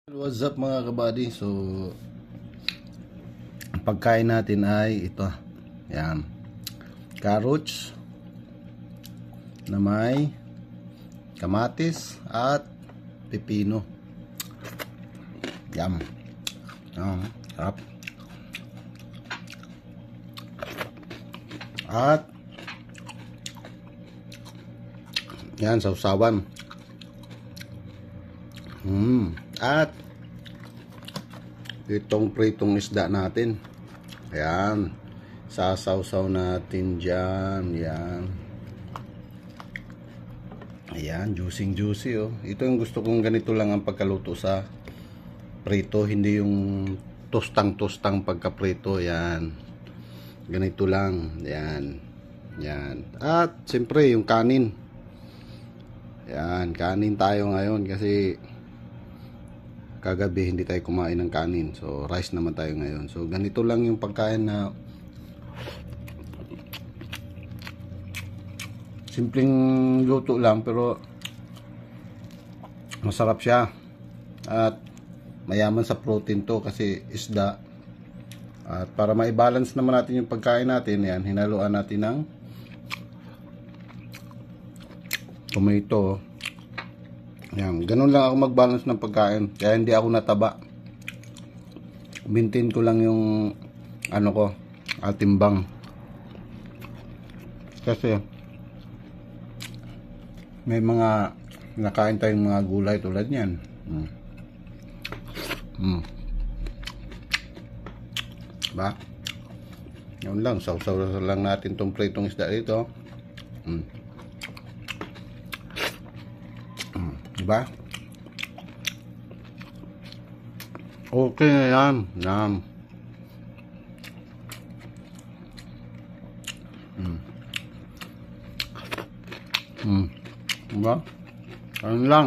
What's up mga kabady? So ang pagkain natin ay ito. Yan. Carrots na may kamatis at pipino. Yum. Sarap. At yan, sausawan. At itong pritong isda natin. Ayan. Sasawsaw natin dyan. Ayan. Ayan. Juicy oh. Ito yung gusto kong ganito lang ang pagkaluto sa prito. Hindi yung tostang pagkaprito. Ayan. Ganito lang. Ayan. Ayan. At siyempre yung kanin. Ayan. Kanin tayo ngayon kasi kagabi hindi tayo kumain ng kanin, so rice naman tayo ngayon. So ganito lang yung pagkain na simpleng luto lang pero masarap siya at mayaman sa protein to kasi isda. At para ma-balance naman natin yung pagkain natin, yan, hinaluan natin ng tomato. Yan, ganun lang ako mag-balance ng pagkain. Kaya hindi ako nataba. Maintain ko lang yung ano ko, timbang. Kasi may mga nakain tayong mga gulay tulad niyan. Ba? Yun lang, sausaw lang natin tong pritong isda dito. Diba? Okay na yan. Yan. Diba? Ano lang.